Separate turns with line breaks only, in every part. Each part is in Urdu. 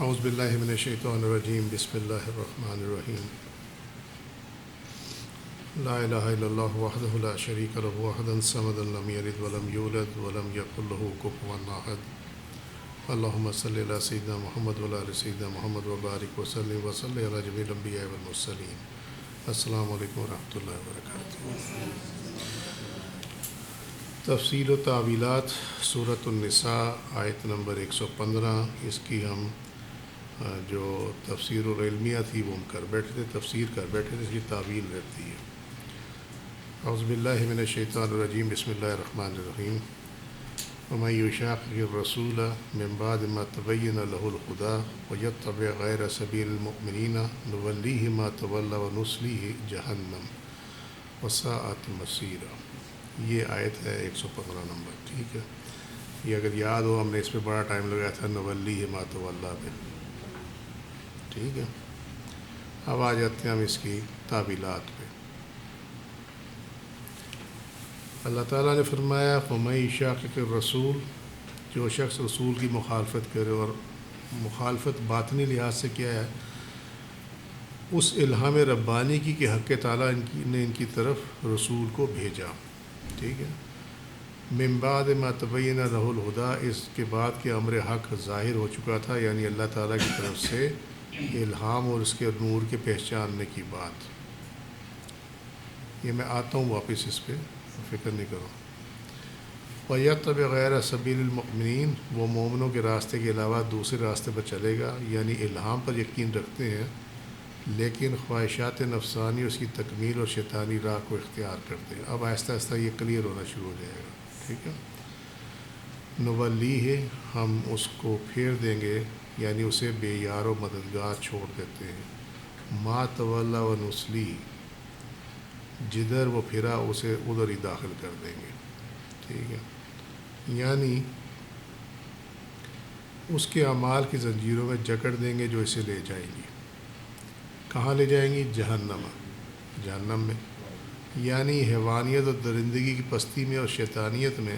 اعوذ باللہ من الشیطان الرجیم بسم اللہ الرحمن الرحیم لا الہ الا اللہ وحدہ لا شریک لہ وحدا صمدا لم یلد ولم یولد ولم یکن لہ کفوا احد اللہم صلی علی سیدنا محمد وعلی آل سیدنا محمد وبارک وسلم وصلی علی جمیع الانبیاء والمرسلین۔ السلام علیکم ورحمۃ اللہ وبرکاتہ۔ تفسیر و تعویلات سورۃ النساء آیت نمبر 115، اس کی ہم جو تفسیر العلمیہ تھی وہ ہم کر بیٹھے تھے، تفسیر کر بیٹھے تھے، اس کی تعویل رہتی ہے۔ اعوذ باللہ من الشیطان الرجیم بسم اللہ الرحمن الرحیم۔ ومن یشاقق الرسول من بعد ما تبین له الہدی ویتبع غیر سبیل المؤمنین نولیہ ما تولی ونصلیہ جہنم وساءت مصیرا۔ یہ آیت ہے 115 نمبر، ٹھیک ہے۔ یہ اگر یاد ہو ہم نے اس پہ بڑا ٹائم لگایا تھا، نولیہ ما تولی پہ، ٹھیک ہے۔ اب آ جاتے ہیں ہم اس کی تعویلات پہ۔ اللہ تعالیٰ نے فرمایا فَمَن یُشَاقِقِ الرَّسُولَ، جو شخص رسول کی مخالفت کرے، اور مخالفت باطنی لحاظ سے کیا ہے، اس الہام ربانی کی کہ حق تعالیٰ نے ان کی طرف رسول کو بھیجا، ٹھیک ہے۔ من بعد ما تبین لہ الہدی، اس کے بعد کہ امر حق ظاہر ہو چکا تھا، یعنی اللہ تعالیٰ کی طرف سے الہام اور اس کے نور کے پہچاننے کی بات۔ یہ میں آتا ہوں واپس اس پہ، فکر نہیں کرو۔ وَيَتَّبِعْ غَيْرَ سَبِيلِ الْمُؤْمِنِينَ، وہ مومنوں کے راستے کے علاوہ دوسرے راستے پر چلے گا، یعنی الہام پر یقین رکھتے ہیں لیکن خواہشات نفسانی اس کی تکمیل اور شیطانی راہ کو اختیار کرتے ہیں۔ اب آہستہ آہستہ یہ کلیئر ہونا شروع ہو جائے گا، ٹھیک ہے۔ نولیہ، ہم اس کو پھیر دیں گے، یعنی اسے بے یار و مددگار چھوڑ دیتے ہیں۔ ما تولی و نصلی، جدھر وہ پھرا اسے ادھر ہی داخل کر دیں گے، ٹھیک ہے۔ یعنی اس کے اعمال کی زنجیروں میں جکڑ دیں گے جو اسے لے جائیں گی۔ کہاں لے جائیں گی؟ جہنم میں، یعنی حیوانیت اور درندگی کی پستی میں اور شیطانیت میں۔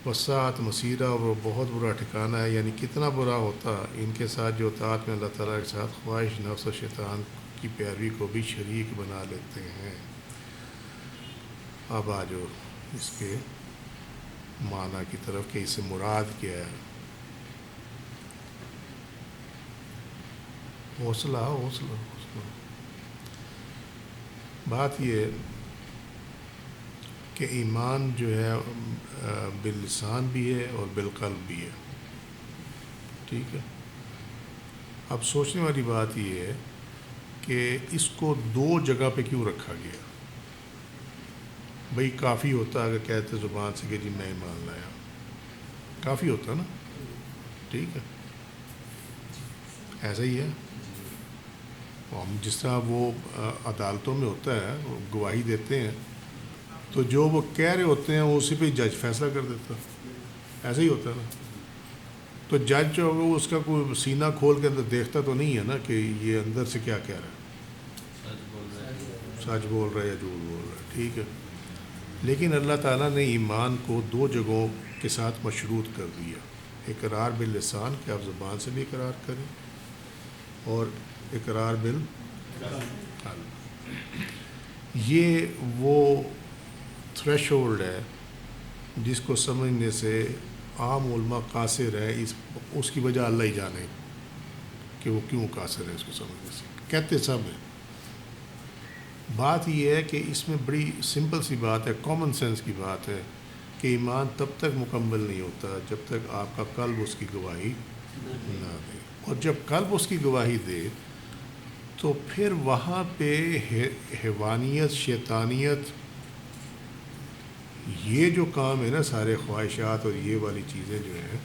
وساعت مصیرا، اور وہ بہت برا ٹھکانہ ہے، یعنی کتنا برا ہوتا ان کے ساتھ جو اطاعت میں اللہ تعالیٰ کے ساتھ خواہش نفس اور شیطان کی پیروی کو بھی شریک بنا لیتے ہیں۔ اب آ جو اس کے معنی کی طرف کہ اس سے مراد کیا ہے۔ حوصلہ۔ بات یہ ہے کہ ایمان جو ہے باللسان بھی ہے اور بالقلب بھی ہے، ٹھیک ہے۔ اب سوچنے والی بات یہ ہے کہ اس کو دو جگہ پہ کیوں رکھا گیا؟ بھئی کافی ہوتا اگر کہتے زبان سے کہ جی میں ایمان لایا، کافی ہوتا نا، ٹھیک ہے، ایسا ہی ہے۔ ہم جس طرح وہ عدالتوں میں ہوتا ہے، وہ گواہی دیتے ہیں تو جو وہ کہہ رہے ہوتے ہیں اسی پہ جج فیصلہ کر دیتا ہے، ایسا ہی ہوتا ہے نا۔ تو جج جو ہوگا اس کا کوئی سینہ کھول کے اندر دیکھتا تو نہیں ہے نا کہ یہ اندر سے کیا کہہ رہا ہے، سچ بول رہا ہے یا جھوٹ بول رہا ہے، ٹھیک ہے۔ لیکن اللہ تعالیٰ نے ایمان کو دو جگہوں کے ساتھ مشروط کر دیا، اقرار باللسان کہ آپ زبان سے بھی اقرار کریں، اور اقرار بالقلب۔ یہ وہ تھریش ہولڈ ہے جس کو سمجھنے سے عام علماء قاصر ہے، اس کی وجہ اللہ ہی جانے کہ وہ کیوں قاصر ہے، اس کو سمجھنے سے کہتے سب ہیں۔ بات یہ ہے کہ اس میں بڑی سمپل سی بات ہے، کامن سینس کی بات ہے کہ ایمان تب تک مکمل نہیں ہوتا جب تک آپ کا قلب اس کی گواہی نہ دے، اور جب قلب اس کی گواہی دے تو پھر وہاں پہ حیوانیت، شیطانیت، یہ جو کام ہے نا، سارے خواہشات اور یہ والی چیزیں جو ہیں،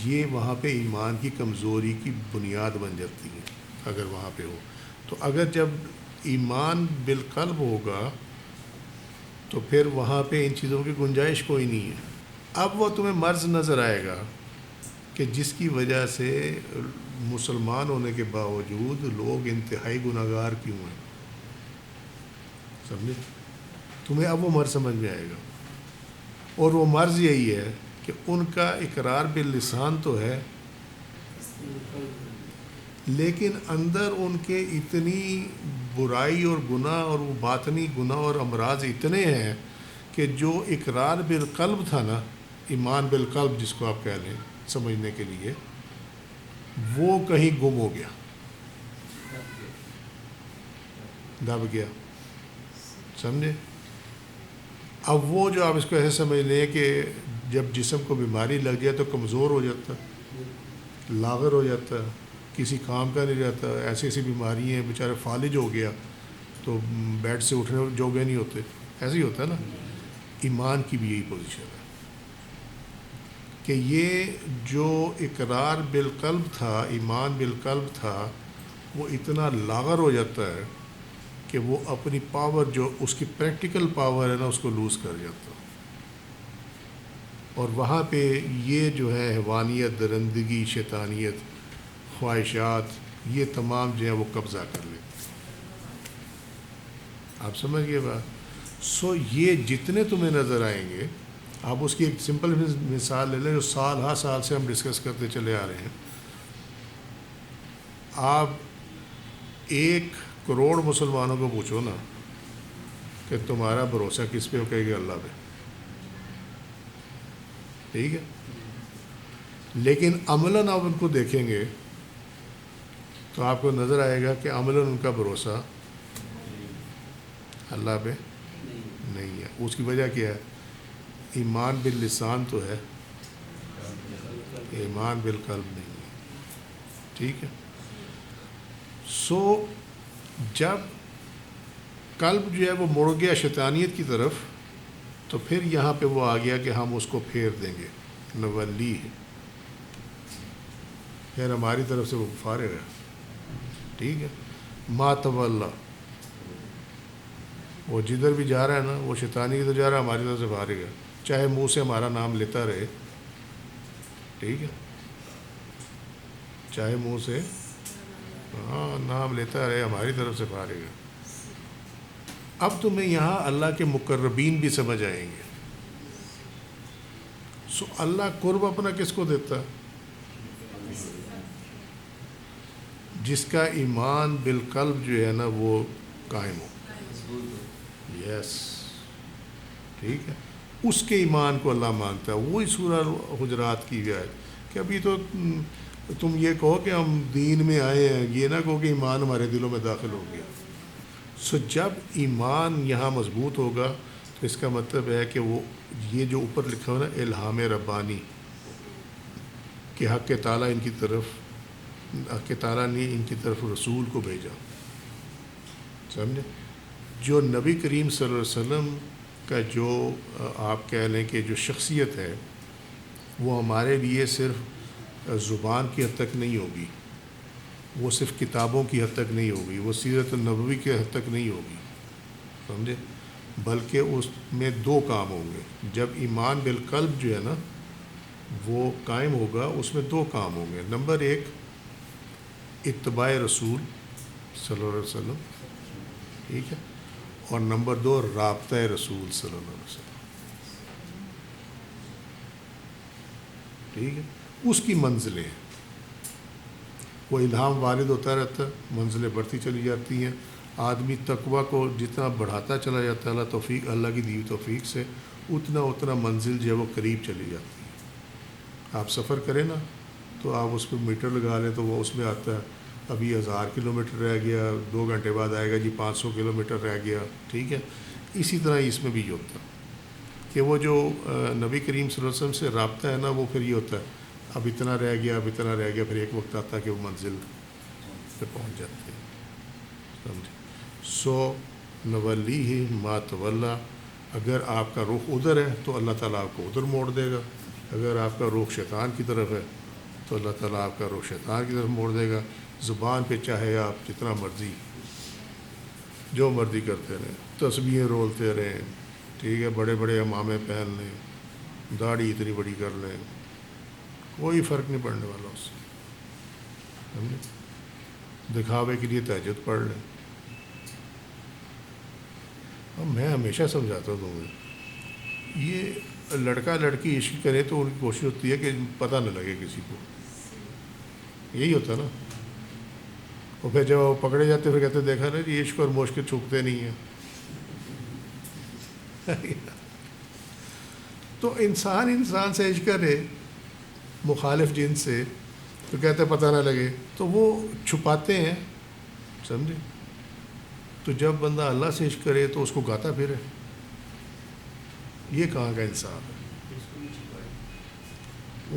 یہ وہاں پہ ایمان کی کمزوری کی بنیاد بن جاتی ہیں اگر وہاں پہ ہو۔ تو اگر جب ایمان بالقلب ہوگا تو پھر وہاں پہ ان چیزوں کی گنجائش کوئی نہیں ہے۔ اب وہ تمہیں مرض نظر آئے گا کہ جس کی وجہ سے مسلمان ہونے کے باوجود لوگ انتہائی گناہگار کیوں ہیں، سمجھے؟ تمہیں اب وہ مرض سمجھ میں آئے گا، اور وہ مرض یہی ہے کہ ان کا اقرار باللسان تو ہے لیکن اندر ان کے اتنی برائی اور گناہ اور وہ باطنی گناہ اور امراض اتنے ہیں کہ جو اقرار بالقلب تھا نا، ایمان بالقلب جس کو آپ کہہ لیں سمجھنے کے لیے، وہ کہیں گم ہو گیا، دب گیا، سمجھے؟ اب وہ جو آپ اس کو ایسے سمجھ لیں کہ جب جسم کو بیماری لگ جائے تو کمزور ہو جاتا ہے، لاغر ہو جاتا ہے، کسی کام کا نہیں رہتا، ایسی ایسی بیماری ہیں، بیچارے فالج ہو گیا تو بیڈ سے اٹھنے جوگے نہیں ہوتے، ایسے ہی ہوتا ہے نا۔ ایمان کی بھی یہی پوزیشن ہے کہ یہ جو اقرار بالقلب تھا، ایمان بالقلب تھا، وہ اتنا لاغر ہو جاتا ہے کہ وہ اپنی پاور جو اس کی پریکٹیکل پاور ہے نا، اس کو لوز کر جاتا ہے، اور وہاں پہ یہ جو ہے حیوانیت، درندگی، شیطانیت، خواہشات، یہ تمام جو ہیں وہ قبضہ کر لیتے ہیں۔ آپ سمجھ گئے بات؟ سو یہ جتنے تمہیں نظر آئیں گے، آپ اس کی ایک سمپل مثال لے لیں جو سال ہر سال سے ہم ڈسکس کرتے چلے آ رہے ہیں۔ آپ 1 کروڑ مسلمانوں کو پوچھو نا کہ تمہارا بھروسہ کس پہ ہو، کہے گا اللہ پہ، ٹھیک ہے؟ لیکن عملاً آپ ان کو دیکھیں گے تو آپ کو نظر آئے گا کہ عملاً ان کا بھروسہ اللہ پہ نہیں ہے۔ اس کی وجہ کیا ہے؟ ایمان باللسان تو ہے، ایمان بالقلب نہیں ہے، ٹھیک ہے؟ سو جب قلب جو ہے وہ مڑ گیا شیطانیت کی طرف، تو پھر یہاں پہ وہ آ گیا کہ ہم اس کو پھیر دیں گے، نولی ہے، پھر ہماری طرف سے وہ فارغ ہے، ٹھیک ہے؟ ما تولا، وہ جدھر بھی جا رہا ہے نا، وہ شیطانی کی طرف جا رہا ہے، ہماری طرف سے فارغ ہے، چاہے منہ سے ہمارا نام لیتا رہے، ٹھیک ہے؟ چاہے منہ سے نام لیتا رہے، ہماری طرف سے فارغ ہے۔ اب تمہیں یہاں اللہ کے مقربین بھی سمجھ آئیں گے۔ سو اللہ قرب اپنا کس کو دیتا ہے؟ جس کا ایمان بالقلب جو ہے نا وہ قائم ہو، یس، ٹھیک ہے؟ اس کے ایمان کو اللہ مانتا ہے۔ وہی سورہ حجرات کی ہے کہ ابھی تو تم یہ کہو کہ ہم دین میں آئے ہیں، یہ نہ کہو کہ ایمان ہمارے دلوں میں داخل ہو گیا۔ سو جب ایمان یہاں مضبوط ہوگا تو اس کا مطلب ہے کہ وہ یہ جو اوپر لکھا ہو نا الہام ربانی، کہ حق تعالیٰ ان کی طرف، حق تعالیٰ نے ان کی طرف رسول کو بھیجا، سمجھے؟ جو نبی کریم صلی اللہ علیہ وسلم کا جو آپ کہہ لیں کہ جو شخصیت ہے، وہ ہمارے لیے صرف زبان کی حد تک نہیں ہوگی، وہ صرف کتابوں کی حد تک نہیں ہوگی، وہ سیرت النبوی کی حد تک نہیں ہوگی، سمجھے؟ بلکہ اس میں 2 کام ہوں گے۔ جب ایمان بالقلب جو ہے نا وہ قائم ہوگا، اس میں 2 کام ہوں گے۔ نمبر 1 اتباع رسول صلی اللہ علیہ وسلم، ٹھیک ہے؟ اور نمبر 2 رابطہ رسول صلی اللہ علیہ وسلم، ٹھیک ہے؟ اس کی منزلیں ہیں، وہ الہام وارد ہوتا رہتا ہے، منزلیں بڑھتی چلی جاتی ہیں، آدمی تقویٰ کو جتنا بڑھاتا چلا جاتا ہے اللہ کی دی ہوئی توفیق سے، اتنا منزل جو ہے وہ قریب چلی جاتی ہے۔ آپ سفر کریں نا تو آپ اس پہ میٹر لگا لیں تو وہ اس میں آتا ہے ابھی 1000 کلومیٹر رہ گیا، 2 گھنٹے بعد آئے گا جی 500 کلومیٹر رہ گیا، ٹھیک ہے؟ اسی طرح اس میں بھی یہ ہوتا ہے کہ وہ جو نبی کریم صلی اللہ علیہ وسلم سے رابطہ ہے نا، وہ پھر یہ ہوتا ہے اب اتنا رہ گیا، اب اتنا رہ گیا، پھر ایک وقت آتا ہے کہ وہ منزل پہ پہنچ جاتے ہیں، سمجھے؟ سو نولی ہی ما تولا، اگر آپ کا رخ ادھر ہے تو اللہ تعالیٰ آپ کو ادھر موڑ دے گا، اگر آپ کا رخ شیطان کی طرف ہے تو اللہ تعالیٰ آپ کا رخ شیطان کی طرف موڑ دے گا۔ زبان پہ چاہے آپ جتنا مرضی جو مرضی کرتے رہیں، تسبیحیں رولتے رہیں، ٹھیک ہے؟ بڑے بڑے عمامے پہن لیں، داڑھی اتنی بڑی کر لیں، کوئی فرق نہیں پڑنے والا اس سے، سمجھے؟ دکھاوے کے لیے تہجد پڑھ لیں۔ اب میں ہمیشہ سمجھاتا ہوں تمہیں، یہ لڑکا لڑکی عشق کرے تو ان کی کوشش ہوتی ہے کہ پتہ نہ لگے کسی کو، یہی ہوتا نا. اور پھر جب وہ پکڑے جاتے پھر کہتے دیکھا نا جی عشق اور مشق چھپتے نہیں ہیں. تو انسان سے عشق کرے مخالف جنس سے تو کہتے پتہ نہ لگے تو وہ چھپاتے ہیں. سمجھے؟ تو جب بندہ اللہ سے عشق کرے تو اس کو گاتا پھرے. یہ کہاں کا انصاف ہے؟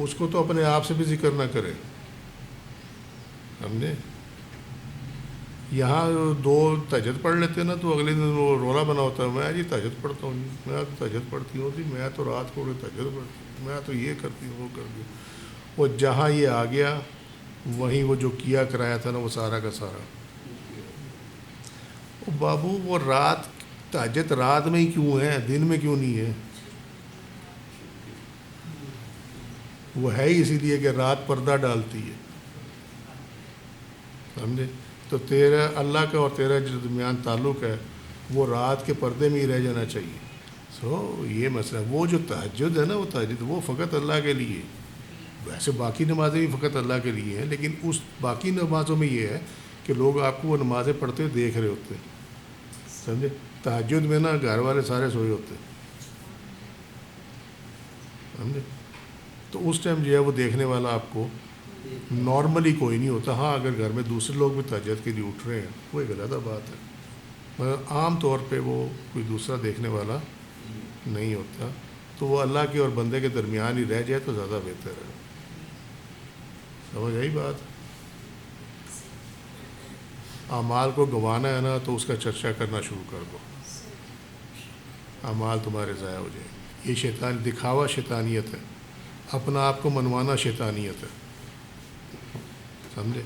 اس کو تو اپنے آپ سے بھی ذکر نہ کرے. سمجھے؟ یہاں دو تہجد پڑھ لیتے نا تو اگلے دن وہ رولا بنا ہوتا ہے میں جی تہجد پڑھتا ہوں جی میں تو تہجد پڑھتی ہوں جی میں تو رات کو تہجد پڑھتی ہوں میں تو یہ کرتی ہوں وہ کرتی ہوں. وہ جہاں یہ آ گیا وہیں وہ جو کیا کرایا تھا نا وہ سارا کا سارا. وہ بابو وہ رات تہجد رات میں ہی کیوں ہے دن میں کیوں نہیں ہے؟ وہ ہے ہی اسی لیے کہ رات پردہ ڈالتی ہے. سمجھے؟ تو تیرا اللہ کا اور تیرا جو درمیان تعلق ہے وہ رات کے پردے میں ہی رہ جانا چاہیے. یہ مسئلہ وہ جو تہجد ہے نا وہ تہجد وہ فقط اللہ کے لیے. ویسے باقی نمازیں بھی فقط اللہ کے لیے ہیں لیکن اس باقی نمازوں میں یہ ہے کہ لوگ آپ کو وہ نمازیں پڑھتے ہوئے دیکھ رہے ہوتے ہیں. سمجھے؟ تہجد میں نا گھر والے سارے سوئے ہوتے ہیں. سمجھے؟ تو اس ٹائم جو ہے وہ دیکھنے والا آپ کو نارملی کوئی نہیں ہوتا. ہاں اگر گھر میں دوسرے لوگ بھی تہجد کے لیے اٹھ رہے ہیں وہ ایک علیحدہ بات ہے مگر عام طور پہ وہ کوئی دوسرا دیکھنے والا نہیں ہوتا. تو وہ اللہ کے اور بندے کے درمیان ہی رہ جائے تو زیادہ بہتر ہے. سمجھ آئی بات؟ اعمال کو گنوانا ہے نا تو اس کا چرچا کرنا شروع کر دو. اعمال تمہارے ضائع ہو جائیں. یہ شیطان دکھاوا شیطانیت ہے. اپنا آپ کو منوانا شیطانیت ہے. سمجھے؟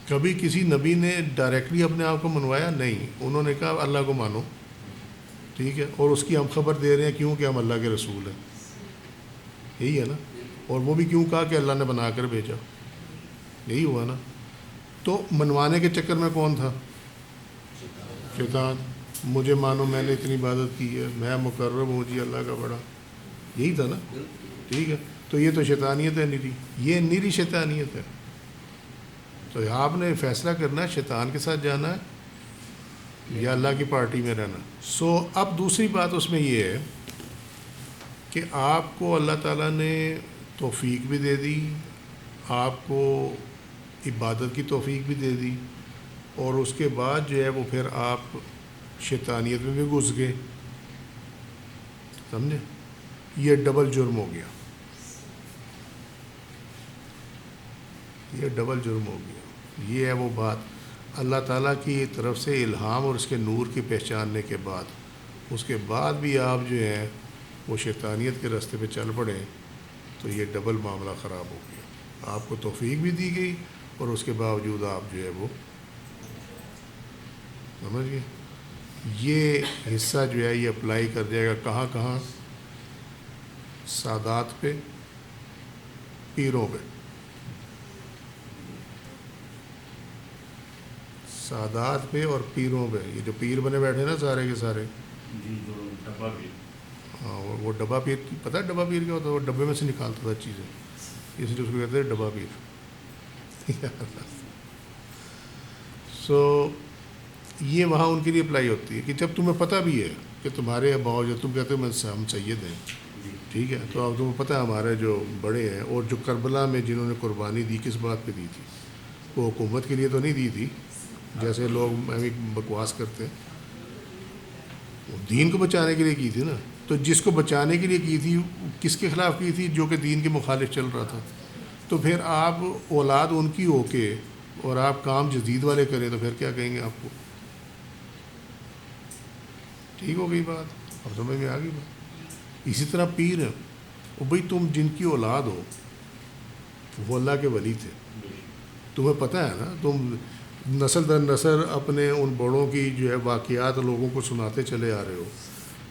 کبھی کسی نبی نے ڈائریکٹلی اپنے آپ کو منوایا نہیں. انہوں نے کہا اللہ کو مانو ٹھیک ہے اور اس کی ہم خبر دے رہے ہیں کیوں کہ ہم اللہ کے رسول ہیں. یہی ہے نا. اور وہ بھی کیوں کہا کہ اللہ نے بنا کر بھیجا. یہی ہوا نا. تو منوانے کے چکر میں کون تھا؟ شیطان. مجھے مانو میں نے اتنی عبادت کی ہے میں مقرب ہوں جی اللہ کا بڑا. یہی تھا نا. ٹھیک ہے. تو یہ تو شیطانیت ہے نیری. یہ نیری شیطانیت ہے. تو آپ نے فیصلہ کرنا ہے شیطان کے ساتھ جانا ہے یا اللہ کی پارٹی میں رہنا. اب دوسری بات اس میں یہ ہے کہ آپ کو اللہ تعالیٰ نے توفیق بھی دے دی آپ کو عبادت کی توفیق بھی دے دی اور اس کے بعد جو ہے وہ پھر آپ شیطانیت میں بھی گھس گئے. سمجھے؟ یہ ڈبل جرم ہو گیا. یہ ڈبل جرم ہو گیا. یہ ہے وہ بات اللہ تعالیٰ کی طرف سے الہام اور اس کے نور کی پہچاننے کے بعد اس کے بعد بھی آپ جو ہیں وہ شیطانیت کے راستے پہ چل پڑے تو یہ ڈبل معاملہ خراب ہو گیا. آپ کو توفیق بھی دی گئی اور اس کے باوجود آپ جو ہے وہ سمجھ گئے. یہ حصہ جو ہے یہ اپلائی کر جائے گا کہاں کہاں؟ سادات پہ پیروں پہ. سادات پہ اور پیروں پہ. یہ جو پیر بنے بیٹھے نا سارے کے سارے
ڈبا بھی.
ہاں وہ ڈبا پیر پتہ ہے ڈبا پیر کیا ہوتا ہے؟ وہ ڈبے میں سے نکالتا تھا چیزیں اس لیے اس کو کہتے ہیں ڈبا پیر. یہ وہاں ان کے لیے اپلائی ہوتی ہے کہ جب تمہیں پتہ بھی ہے کہ تمہارے باوجود تم کہتے ہو ہم سید ہیں ٹھیک ہے تو اب تمہیں پتہ ہے ہمارے جو بڑے ہیں اور جو کربلا میں جنہوں نے قربانی دی کس بات پہ دی تھی؟ وہ حکومت کے لیے تو نہیں دی تھی جیسے لوگ بکواس کرتے ہیں. وہ دین کو بچانے کے لیے کی تھی نا. تو جس کو بچانے کے لیے کی تھی کس کے خلاف کی تھی؟ جو کہ دین کے مخالف چل رہا تھا. تو پھر آپ اولاد ان کی ہو کے اور آپ کام جدید والے کریں تو پھر کیا کہیں گے آپ کو؟ ٹھیک ہو گئی بات؟ اب سمجھ میں آ گئی بات. اسی طرح پیر ہیں وہ بھائی تم جن کی اولاد ہو وہ اللہ کے ولی تھے. تمہیں پتہ ہے نا تم نسل در نسل اپنے ان بڑوں کی جو ہے واقعات لوگوں کو سناتے چلے آ رہے ہو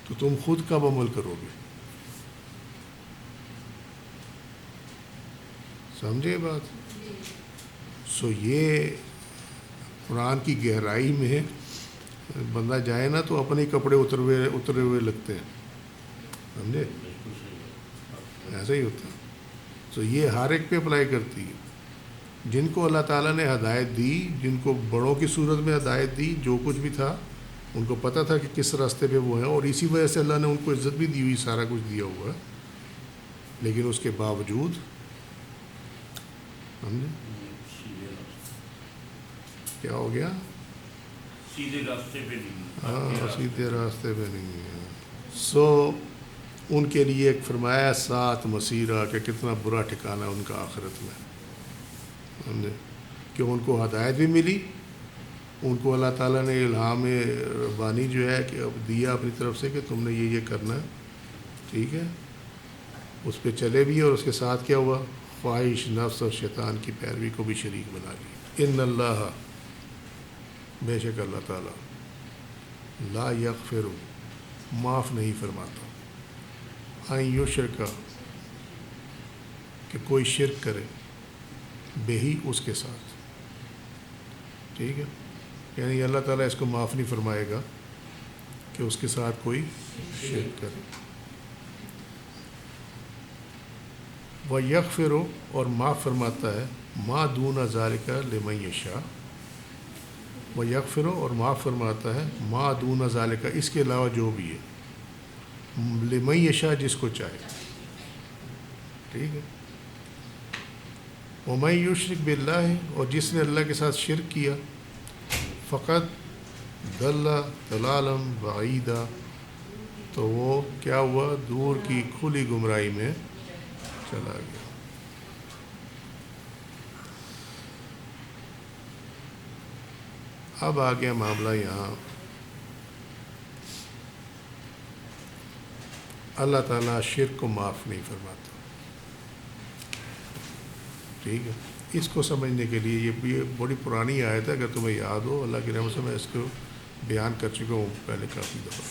تو تم خود کب عمل کرو گے؟ سمجھے بات؟ یہ قرآن کی گہرائی میں بندہ جائے نا تو اپنے کپڑے اترے ہوئے لگتے ہیں. سمجھے؟ ایسا ہی ہوتا ہے. یہ ہر ایک پہ اپلائی کرتی ہے. جن کو اللہ تعالیٰ نے ہدایت دی، جن کو بڑوں کی صورت میں ہدایت دی، جو کچھ بھی تھا ان کو پتہ تھا کہ کس راستے پہ وہ ہیں، اور اسی وجہ سے اللہ نے ان کو عزت بھی دی ہوئی، سارا کچھ دیا ہوا ہے، لیکن اس کے باوجود سمجھے
سیدھے راستے
کیا ہو گیا؟
سیدھے راستے پہ نہیں،
ہاں سیدھے راستے پہ نہیں ہے۔ سو ان کے لیے ایک فرمایا سات مسیرہ کہ کتنا برا ٹھکانہ ان کا آخرت میں، سمجھے کہ ان کو ہدایت بھی ملی، ان کو اللہ تعالیٰ نے الہام ربانی جو ہے کہ اب دیا اپنی طرف سے کہ تم نے یہ کرنا ہے، ٹھیک ہے، اس پہ چلے بھی، اور اس کے ساتھ کیا ہوا؟ خواہش نفس اور شیطان کی پیروی کو بھی شریک بنا لی۔ ان اللہ، بے شک اللہ تعالیٰ، لا یغفر، معاف نہیں فرماتا، ان یشرک، کہ کوئی شرک کرے، بے ہی اس کے ساتھ، ٹھیک ہے، یعنی اللہ تعالیٰ اس کو معاف نہیں فرمائے گا کہ اس کے ساتھ کوئی شرک کرے۔ وہ یغفر، اور معاف فرماتا ہے، ما دون ذالک لمن یشاء، وہ یغفر، اور معاف فرماتا ہے، ما دون ذالک، اس کے علاوہ جو بھی ہے، لمن یشاء، جس کو چاہے، ٹھیک ہے، ومن یشرک باللہ، اور جس نے اللہ کے ساتھ شرک کیا، فقط ضل ضلالا بعیدا، تو وہ کیا ہوا؟ دور کی کھلی گمراہی میں چلا گیا۔ اب آ گیا معاملہ یہاں، اللہ تعالیٰ شرک کو معاف نہیں فرماتا، ٹھیک ہے، اس کو سمجھنے کے لیے یہ بڑی پرانی آیت ہے، اگر تمہیں یاد ہو، اللہ کی رحمت سے میں اس کو بیان کر چکا ہوں پہلے کافی دفعہ۔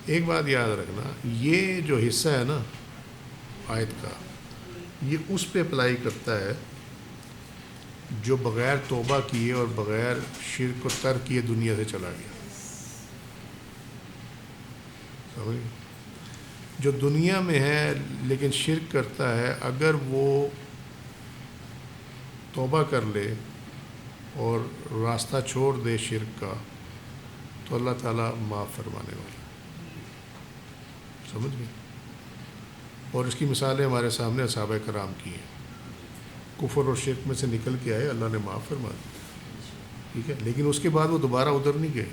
ایک بات یاد رکھنا، یہ جو حصہ ہے نا آیت کا، یہ اس پہ اپلائی کرتا ہے جو بغیر توبہ کیے اور بغیر شرک کو ترک کیے دنیا سے چلا گیا، سمجھ گئے؟ جو دنیا میں ہے لیکن شرک کرتا ہے، اگر وہ توبہ کر لے اور راستہ چھوڑ دے شرک کا، تو اللہ تعالیٰ معاف فرمانے والا ہے، سمجھ گئے؟ اور اس کی مثالیں ہمارے سامنے صحابہ کرام کی ہیں، کفر اور شرک میں سے نکل کے آئے، اللہ نے معاف فرما دیا، ٹھیک ہے، لیکن اس کے بعد وہ دوبارہ ادھر نہیں گئے۔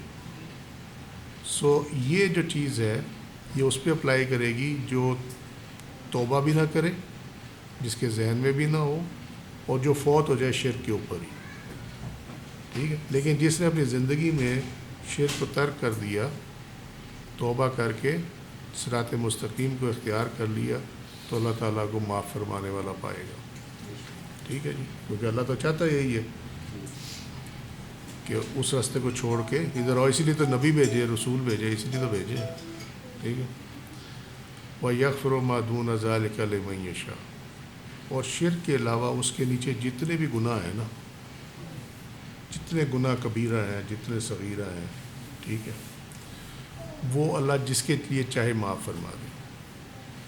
سو یہ جو چیز ہے یہ اس پہ اپلائی کرے گی جو توبہ بھی نہ کرے، جس کے ذہن میں بھی نہ ہو، اور جو فوت ہو جائے شرک کے اوپر ہی، ٹھیک ہے، لیکن جس نے اپنی زندگی میں شرک کو ترک کر دیا، توبہ کر کے صراط مستقیم کو اختیار کر لیا، تو اللہ تعالیٰ کو معاف فرمانے والا پائے گا، ٹھیک ہے جی، کیونکہ اللہ تو چاہتا یہی ہے کہ اس راستے کو چھوڑ کے ادھر آؤ، اسی لیے تو نبی بھیجے، رسول بھیجے، اسی لیے تو بھیجے، ٹھیک ہے۔ وَيَغْفِرُ مَا دُونَ ذَلِكَ لِمَن يَشَاءُ، اور شرک کے علاوہ اس کے نیچے جتنے بھی گناہ ہیں نا، جتنے گناہ کبیرہ ہیں، جتنے صغیرہ ہیں، ٹھیک ہے، وہ اللہ جس کے لیے چاہے معاف فرما دے،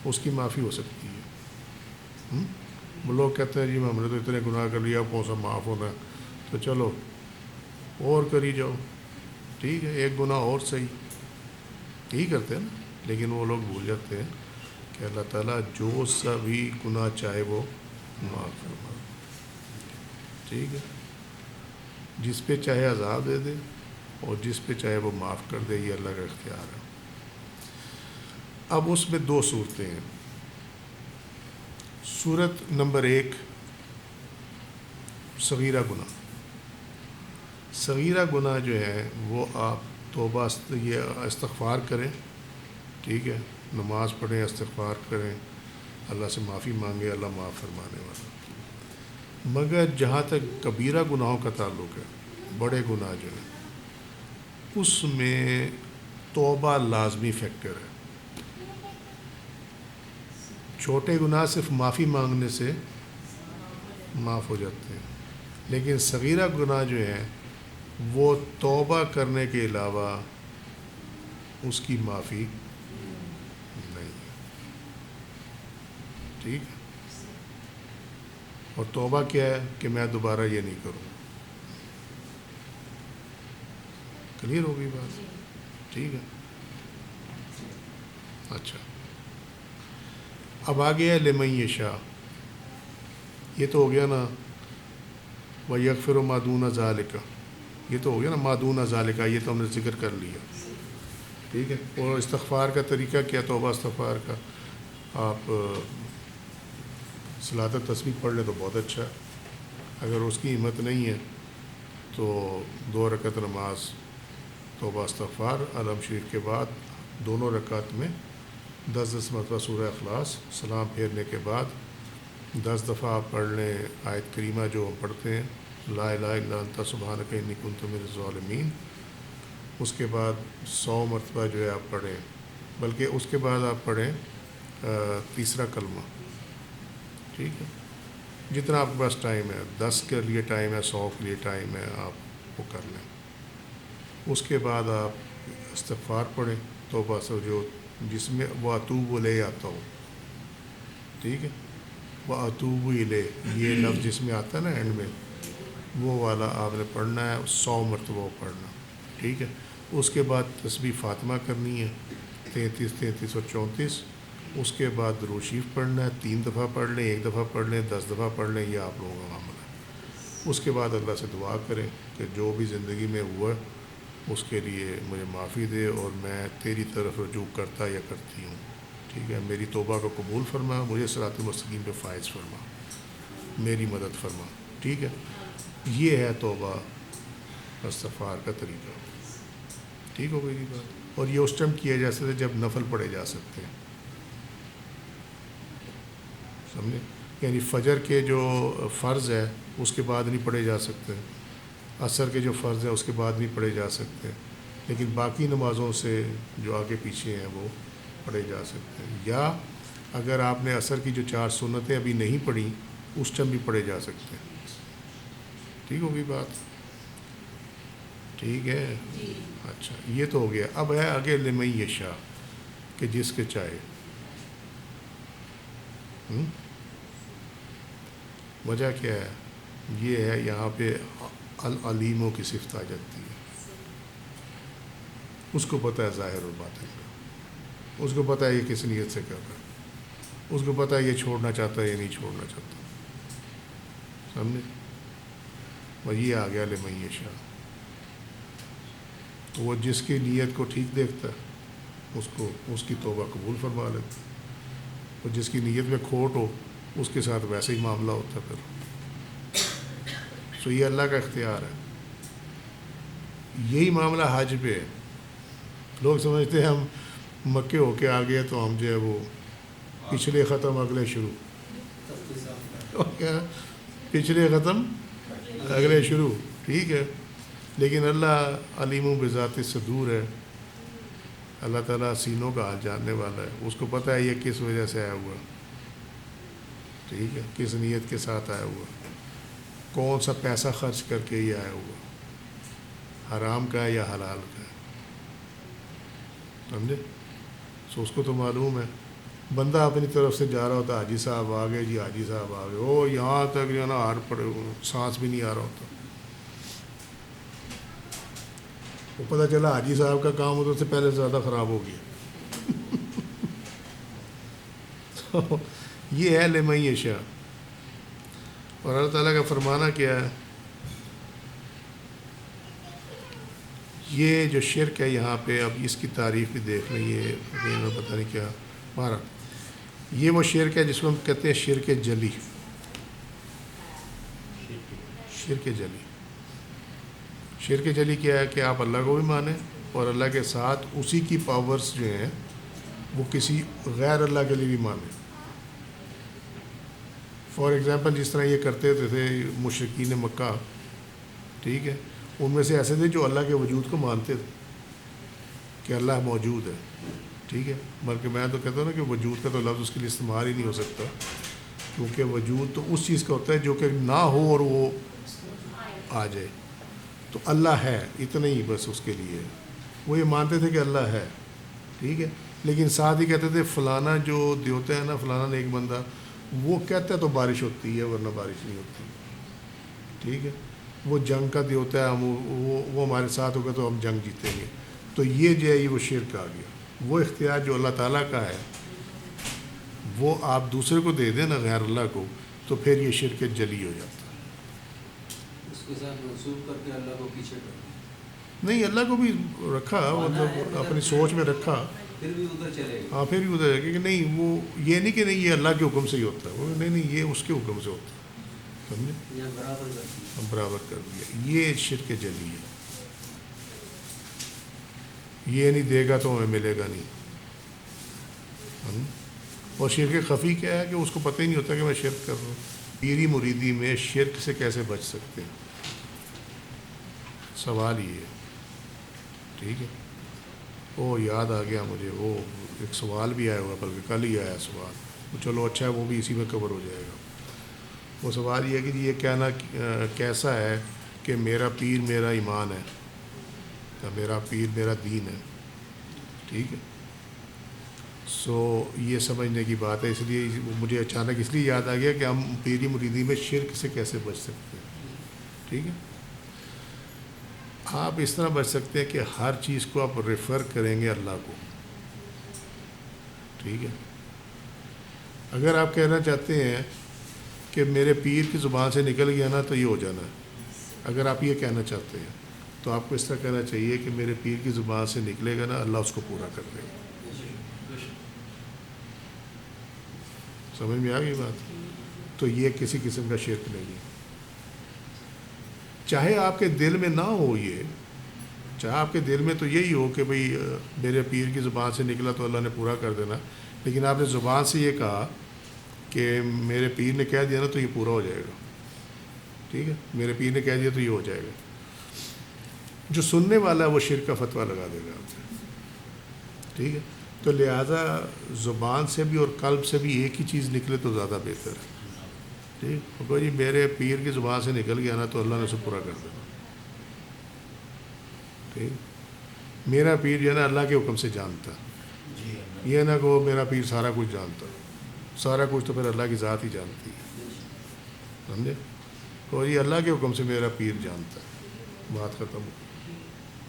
اس کی معافی ہو سکتی ہے۔ وہ لوگ کہتے ہیں جی ہم نے تو اتنے گناہ کر لیا، کون سا معاف ہونا ہے، تو چلو اور کری جاؤ، ٹھیک ہے، ایک گناہ اور صحیح، یہی کرتے ہیں نا، لیکن وہ لوگ بھول جاتے ہیں کہ اللہ تعالیٰ جو سا بھی گناہ چاہے وہ معاف فرما دے، ٹھیک ہے، جس پہ چاہے عذاب دے دے اور جس پہ چاہے وہ معاف کر دے، یہ اللہ کا اختیار ہے۔ اب اس میں دو صورتیں ہیں۔ صورت نمبر 1، صغیرہ گناہ۔ صغیرہ گناہ جو ہے وہ آپ توبہ یہ استغفار کریں، ٹھیک ہے، نماز پڑھیں، استغفار کریں، اللہ سے معافی مانگے، اللہ معاف فرمانے والا۔ مگر جہاں تک کبیرہ گناہوں کا تعلق ہے، بڑے گناہ جو ہیں، اس میں توبہ لازمی فیکٹر ہے۔ چھوٹے گناہ صرف معافی مانگنے سے معاف ہو جاتے ہیں، لیکن صغیرہ گناہ جو ہیں وہ توبہ کرنے کے علاوہ اس کی معافی نہیں ہے، ٹھیک ہے۔ اور توبہ کیا ہے کہ میں دوبارہ یہ نہیں کروں. کلیئر ہو گئی بات؟ ٹھیک ہے. اچھا اب آگے ہے لمن یشاء. یہ تو ہو گیا نا وَيَغْفِرُ مَا دُونَ ذَلِكَ. یہ تو ہو گیا نا ما دون ذالک، یہ تو ہم نے ذکر کر لیا. ٹھیک ہے. اور استغفار کا طریقہ کیا؟ توبہ استغفار کا آپ صلاۃ التسبیح پڑھ لیں تو بہت اچھا ہے. اگر اس کی ہمت نہیں ہے تو 2 رکعت نماز توبہ استغفار علم شریف کے بعد دونوں رکعت میں 10 مرتبہ سورہ اخلاص، سلام پھیرنے کے بعد 10 دفعہ آپ پڑھ لیں آیت کریمہ جو ہم پڑھتے ہیں لا الہ الا انت سبحانک انی کنت من الظالمین. اس کے بعد 100 مرتبہ جو ہے آپ پڑھیں، بلکہ اس کے بعد آپ پڑھیں تیسرا کلمہ. ٹھیک ہے. جتنا آپ کے پاس ٹائم ہے، 10 کے لیے ٹائم ہے، 100 کے لیے ٹائم ہے، آپ وہ کر لیں. اس کے بعد آپ استغفار پڑھیں توبہ سے جو جس میں وَأَتُوبُ الیہ آتا ہو. ٹھیک ہے. وَأَتُوبُ الیہ یہ لفظ جس میں آتا ہے نا اینڈ میں، وہ والا آپ نے پڑھنا ہے 100 مرتبہ وہ پڑھنا. ٹھیک ہے. اس کے بعد تسبیح فاطمہ کرنی ہے 33 33 اور 34. اس کے بعد درود شریف پڑھنا ہے 3 دفعہ پڑھ لیں، 1 دفعہ پڑھ لیں، 10 دفعہ پڑھ لیں، یہ آپ لوگوں کا معاملہ ہے. اس کے بعد اللہ سے دعا کریں کہ جو بھی زندگی میں ہوا اس کے لیے مجھے معافی دے اور میں تیری طرف رجوع کرتا یا کرتی ہوں. ٹھیک ہے. میری توبہ کو قبول فرما، مجھے صراط مستقیم پہ فائز فرما، میری مدد فرما. ٹھیک ہے. یہ ہے توبہ استغفار کا طریقہ. ٹھیک ہو گئی بات. اور یہ اس ٹائم کیا جا سکتا ہے جب نفل پڑھے جا سکتے ہیں. سمجھے؟ یعنی فجر کے جو فرض ہے اس کے بعد نہیں پڑھے جا سکتے، عصر کے جو فرض ہے اس کے بعد نہیں پڑھے جا سکتے، لیکن باقی نمازوں سے جو آگے پیچھے ہیں وہ پڑھے جا سکتے ہیں. یا اگر آپ نے عصر کی جو 4 سنتیں ابھی نہیں پڑھی اس ٹائم بھی پڑھے جا سکتے ہیں. ٹھیک ہوگی بات؟ ٹھیک ہے. اچھا یہ تو ہو گیا. اب ہے آگے لمن یشاء کہ جس کے چاہے. وجہ کیا ہے؟ یہ ہے یہاں پہ العلیموں کی صفت آ جاتی ہے. اس کو پتہ ہے ظاہر اور باطن کا، اس کو پتہ ہے یہ کس نیت سے کر رہا ہے، اس کو پتہ ہے یہ چھوڑنا چاہتا ہے یا نہیں چھوڑنا چاہتا. سمجھے؟ اور یہ آ گیا لمن یشاء. وہ جس کی نیت کو ٹھیک دیکھتا ہے اس کی توبہ قبول فرما لیتا ہے. اور جس کی نیت میں کھوٹ ہو اس کے ساتھ ویسے ہی معاملہ ہوتا ہے پھر. سو یہ اللہ کا اختیار ہے. یہی معاملہ حج پہ ہے. لوگ سمجھتے ہیں ہم مکے ہو کے آ گئے تو ہم جو ہے وہ پچھلے ختم اگلے شروع. کیا پچھلے ختم اگلے شروع. ٹھیک ہے. لیکن اللہ علیم بذات الصدور ہے. اللہ تعالیٰ سینوں کا حال جاننے والا ہے. اس کو پتہ ہے یہ کس وجہ سے آیا ہوا. ٹھیک ہے. کس نیت کے ساتھ آیا ہوا، کون سا پیسہ خرچ کر کے یہ آیا ہوا، حرام کا ہے یا حلال کا ہے. سمجھے؟ سو اس کو تو معلوم ہے. بندہ اپنی طرف سے جا رہا ہوتا، حاجی صاحب آ گئے جی، حاجی صاحب آ گئے، او یہاں تک جو ہے نا ہار پڑے ہوئے، سانس بھی نہیں آ رہا ہوتا. وہ پتہ چلا حاجی صاحب کا کام ادھر سے پہلے سے زیادہ خراب ہو گیا. تو یہ ہے لمن یشاء. اور اللہ تعالیٰ کا فرمانا کیا ہے؟ یہ جو شرک ہے یہاں پہ، اب اس کی تعریف بھی دیکھ لیں. یہ پتہ نہیں کیا ہمارا یہ وہ شرک ہے جس کو ہم کہتے ہیں شرک جلی. شرک جلی. شرک جلی کیا ہے کہ آپ اللہ کو بھی مانیں اور اللہ کے ساتھ اسی کی پاورز جو ہیں وہ کسی غیر اللہ کے لیے بھی مانیں. فار ایگزامپل جس طرح یہ کرتے تھے مشرکین مکہ. ٹھیک ہے. ان میں سے ایسے تھے جو اللہ کے وجود کو مانتے تھے کہ اللہ موجود ہے. ٹھیک ہے. بلکہ میں تو کہتا ہوں نا کہ وجود کا تو لفظ اس کے لیے استعمال ہی نہیں ہو سکتا، کیونکہ وجود تو اس چیز کا ہوتا ہے جو کہ نہ ہو اور وہ آ جائے. تو اللہ ہے اتنا ہی بس اس کے لیے. وہ یہ مانتے تھے کہ اللہ ہے. ٹھیک ہے. لیکن ساتھ ہی کہتے تھے فلانا جو دیوتا ہے نا، فلانا نیک بندہ، وہ کہتا ہے تو بارش ہوتی ہے ورنہ بارش نہیں ہوتی. ٹھیک ہے, وہ جنگ کا جو ہوتا ہے ہم وہ ہمارے ساتھ ہوگا تو ہم جنگ جیتیں گے. تو یہ جو ہے یہ وہ شرک آ گیا. وہ اختیار جو اللہ تعالیٰ کا ہے وہ آپ دوسرے کو دے دیں نا غیر اللہ کو, تو پھر یہ شرک جلی ہو جاتا ہے.
اس کے ساتھ منسوخ کر کے اللہ کو پیچھے کر دیا,
نہیں, اللہ کو بھی رکھا, مطلب اپنی سوچ میں رکھا,
پھر بھی ادھر چلے گا.
ہاں پھر بھی ادھر ہے کہ نہیں, وہ یہ نہیں کہ نہیں یہ اللہ کے حکم سے ہی ہوتا ہے, وہ نہیں یہ اس کے حکم سے ہوتا ہے. سمجھے,
یا برابر کر دیا.
ہم برابر کر دیا. یہ شرک جلی ہے. یہ نہیں دے گا تو ہمیں ملے گا نہیں. اور شرک خفی کیا ہے کہ اس کو پتہ ہی نہیں ہوتا کہ میں شرک کر رہا ہوں. پیری مریدی میں شرک سے کیسے بچ سکتے ہیں, سوال یہ ہے. ٹھیک ہے, وہ یاد آ گیا مجھے, وہ ایک سوال بھی آیا ہوا, بلکہ کل ہی آیا سوال. چلو اچھا ہے, وہ بھی اسی میں کور ہو جائے گا. وہ سوال یہ ہے کہ یہ کہنا کیسا ہے کہ میرا پیر میرا ایمان ہے, یا میرا پیر میرا دین ہے. ٹھیک ہے, سو یہ سمجھنے کی بات ہے. اس لیے مجھے اچانک اس لیے یاد آ گیا کہ ہم پیری مریدی میں شرک سے کیسے بچ سکتے ہیں. ٹھیک ہے, آپ اس طرح بچ سکتے ہیں کہ ہر چیز کو آپ ریفر کریں گے اللہ کو. ٹھیک ہے, اگر آپ کہنا چاہتے ہیں کہ میرے پیر کی زبان سے نکل گیا نا تو یہ ہو جانا ہے, اگر آپ یہ کہنا چاہتے ہیں تو آپ کو اس طرح کہنا چاہیے کہ میرے پیر کی زبان سے نکلے گا نا, اللہ اس کو پورا کر دے گا. سمجھ میں آ گئی بات. تو یہ کسی قسم کا شرک نہیں ہے. چاہے آپ کے دل میں نہ ہو یہ, چاہے آپ کے دل میں تو یہی ہو کہ بھئی میرے پیر کی زبان سے نکلا تو اللہ نے پورا کر دینا, لیکن آپ نے زبان سے یہ کہا کہ میرے پیر نے کہہ دیا نا تو یہ پورا ہو جائے گا. ٹھیک ہے, میرے پیر نے کہہ دیا تو یہ ہو جائے گا. جو سننے والا ہے وہ شرک کا فتویٰ لگا دے گا آپ سے. ٹھیک ہے, تو لہٰذا زبان سے بھی اور قلب سے بھی ایک ہی چیز نکلے تو زیادہ بہتر ہے. ٹھیک, جی میرے پیر کی زبان سے نکل گیا نا تو اللہ نے اسے پورا کر دینا. ٹھیک, میرا پیر جو ہے نا اللہ کے حکم سے جانتا, یہ نہ کہ میرا پیر سارا کچھ جانتا. سارا کچھ تو پھر اللہ کی ذات ہی جانتی ہے. سمجھے, اور یہ اللہ کے حکم سے میرا پیر جانتا ہے, بات ختم ہو.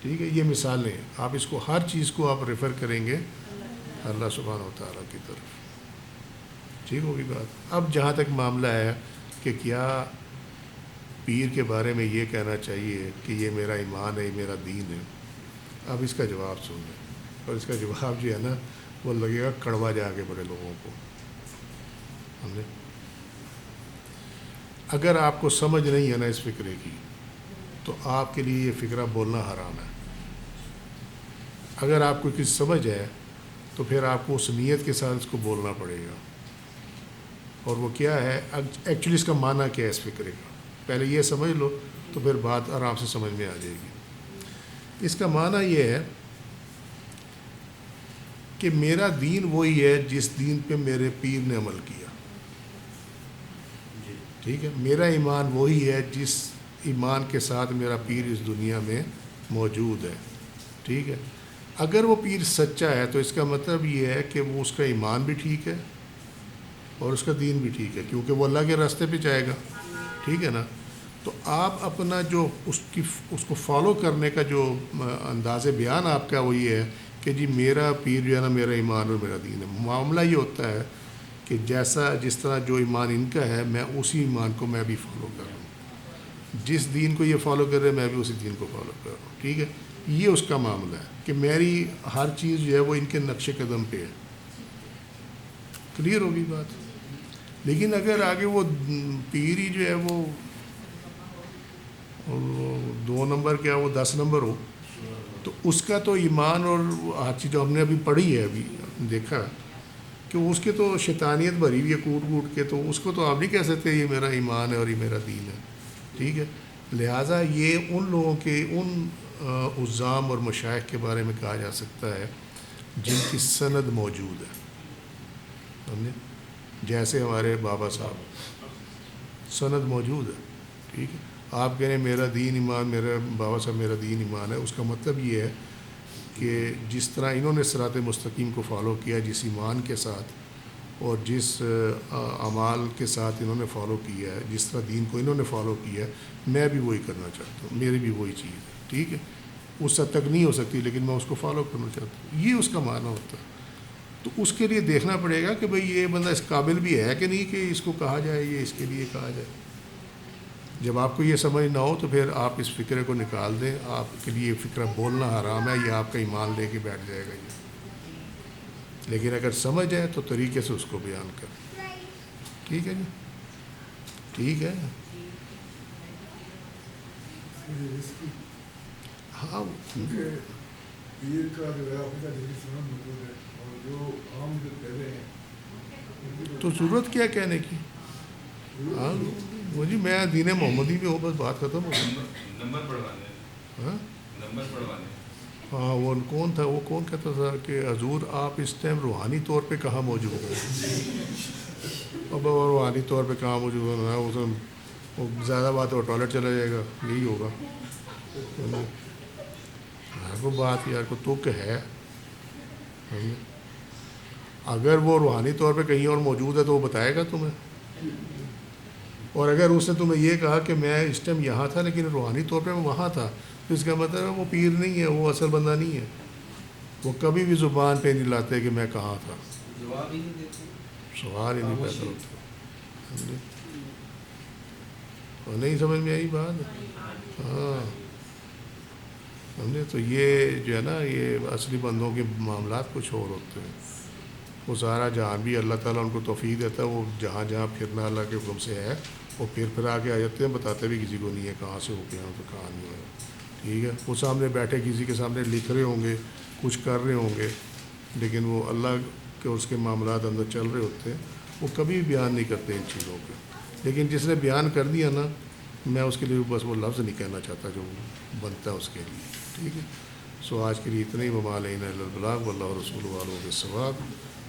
ٹھیک ہے, یہ مثالیں ہیں. آپ اس کو ہر چیز کو آپ ریفر کریں گے اللہ سبحانہ و تعالیٰ کی طرف. ٹھیک ہوگی بات. اب جہاں تک معاملہ ہے کہ کیا پیر کے بارے میں یہ کہنا چاہیے کہ یہ میرا ایمان ہے, یہ میرا دین ہے, اب اس کا جواب سن لیں. اور اس کا جواب جو ہے نا وہ لگے گا کڑوا جا کے بڑے لوگوں کو. سمجھے, اگر آپ کو سمجھ نہیں ہے نا اس فکرے کی تو آپ کے لیے یہ فکرہ بولنا حرام ہے. اگر آپ کو کچھ سمجھ ہے تو پھر آپ کو اس نیت کے ساتھ اس کو بولنا پڑے گا. اور وہ کیا ہے ایکچولی, اس کا معنی کیا ہے اس فکرے کا, پہلے یہ سمجھ لو تو پھر بات آرام سے سمجھ میں آ جائے گی. اس کا معنی یہ ہے کہ میرا دین وہی ہے جس دین پہ میرے پیر نے عمل کیا. ٹھیک ہے, میرا ایمان وہی ہے جس ایمان کے ساتھ میرا پیر اس دنیا میں موجود ہے. ٹھیک ہے, اگر وہ پیر سچا ہے تو اس کا مطلب یہ ہے کہ وہ اس کا ایمان بھی ٹھیک ہے اور اس کا دین بھی ٹھیک ہے, کیونکہ وہ اللہ کے راستے پہ جائے گا. ٹھیک ہے نا, تو آپ اپنا جو اس کو فالو کرنے کا جو انداز بیان آپ کا وہ یہ ہے کہ جی میرا پیر جو ہے نا میرا ایمان اور میرا دین ہے. معاملہ یہ ہوتا ہے کہ جس طرح جو ایمان ان کا ہے میں اسی ایمان کو میں بھی فالو کر رہا ہوں, جس دین کو یہ فالو کر رہے ہیں میں بھی اسی دین کو فالو کر رہا ہوں. ٹھیک ہے, یہ اس کا معاملہ ہے کہ میری ہر چیز جو ہے وہ ان کے نقش قدم پہ ہے. کلیئر ہوگی بات. لیکن اگر آگے وہ پیر ہی جو ہے وہ 2 نمبر کیا وہ 10 نمبر ہو تو اس کا تو ایمان اور ہر چیز جو ہم نے ابھی پڑھی ہے, ابھی دیکھا کہ اس کے تو شیطانیت بھری ہوئی ہے کوٹ کے, تو اس کو تو آپ نہیں کہہ سکتے یہ میرا ایمان ہے اور یہ میرا دین ہے. ٹھیک ہے, لہٰذا یہ ان لوگوں کے ان عزام اور مشائخ کے بارے میں کہا جا سکتا ہے جن کی سند موجود ہے. سمجھے, جیسے ہمارے بابا صاحب سند موجود ہے. ٹھیک ہے, آپ کہہ رہے ہیں میرا دین ایمان, میرا بابا صاحب میرا دین ایمان ہے, اس کا مطلب یہ ہے کہ جس طرح انہوں نے صراط مستقیم کو فالو کیا جس ایمان کے ساتھ, اور جس اعمال کے ساتھ انہوں نے فالو کیا ہے، جس طرح دین کو انہوں نے فالو کیا ہے، میں بھی وہی کرنا چاہتا ہوں، میری بھی وہی چیز ہے، ٹھیک ہے، اس حد تک نہیں ہو سکتی لیکن میں اس کو فالو کرنا چاہتا ہوں، یہ اس کا معنی ہوتا ہے۔ تو اس کے لیے دیکھنا پڑے گا کہ بھئی یہ بندہ اس قابل بھی ہے کہ نہیں کہ اس کو کہا جائے، یہ اس کے لیے کہا جائے۔ جب آپ کو یہ سمجھ نہ ہو تو پھر آپ اس فکرے کو نکال دیں، آپ کے لیے فکرہ بولنا حرام ہے، یہ آپ کا ایمان لے کے بیٹھ جائے گا یہ۔ لیکن اگر سمجھ ہے تو طریقے سے اس کو بیان کریں، ٹھیک ہے جی، ٹھیک ہے، ہاں
پیر کا جو ہے آپ کا جیسے سنن موجود ہے اور جو عام جو پہلے ہیں
تو ضرورت کیا کہنے کی؟ ہاں وہ جی میں دین محمدی میں ہوں، بس بات ختم ہو گئی۔
نمبر پڑھوانے،
ہاں
نمبر پڑھوانے۔
ہاں وہ کون تھا، وہ کون کہتا تھا کہ حضور آپ اس ٹائم روحانی طور پہ کہاں موجود ہیں؟ اب وہ روحانی طور پہ کہاں موجود ہے، وہ زیادہ بات ہے، ٹوائلٹ چلا جائے گا، یہی ہوگا۔ کو بات یار کو تو کہ ہے، اگر وہ روحانی طور پہ کہیں اور موجود ہے تو وہ بتائے گا تمہیں، اور اگر اس نے تمہیں یہ کہا کہ میں اس ٹائم یہاں تھا لیکن روحانی طور پہ میں وہاں تھا، تو اس کا مطلب ہے وہ پیر نہیں ہے، وہ اصل بندہ نہیں ہے، وہ کبھی بھی زبان پہ نہیں لاتے کہ میں کہاں تھا،
جواب ہی نہیں دیتے،
سوال ہی نہیں پیدا ہوتا۔ اور نہیں سمجھ میں آئی بات؟ ہاں سمجھے، تو یہ جو ہے نا یہ اصلی بندوں کے معاملات کچھ اور ہوتے ہیں۔ وہ سارا جہاں بھی اللہ تعالیٰ ان کو توفیق دیتا ہے، وہ جہاں جہاں پھرنا اللہ کے حکم سے ہے وہ پھر آ کے آ جاتے ہیں، بتاتے بھی کسی کو نہیں ہے کہاں سے ہو کے آؤں تو کہاں نہیں ہے، ٹھیک ہے۔ وہ سامنے بیٹھے کسی کے سامنے لکھ رہے ہوں گے، کچھ کر رہے ہوں گے، لیکن وہ اللہ کے اس کے معاملات اندر چل رہے ہوتے ہیں، وہ کبھی بیان نہیں کرتے ان چیزوں کو۔ لیکن جس نے بیان کر دیا نا، میں اس کے لیے بس وہ لفظ نہیں کہنا چاہتا جو بنتا ہے اس کے لیے، ٹھیک ہے۔ سو آج کے لیے اتنے ہی، وما علینا الا البلاغ واللہ رسولہ اعلم بالصواب۔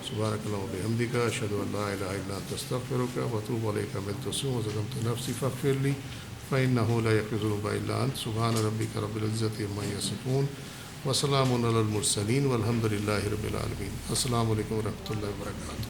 سبحانک اللہم و بحمدک، اشہد ان لا الہ الا انت استغفرک و اتوب الیک، عملت السوء وظلمت نفسی فاغفر لی فانہ لا یغفر الذنوب الا انت۔ سبحان ربک رب العزۃ عما یصفون وسلام علی المرسلین والحمد للہ رب العالمین۔ السلام علیکم و رحمۃ اللہ وبرکاتہ۔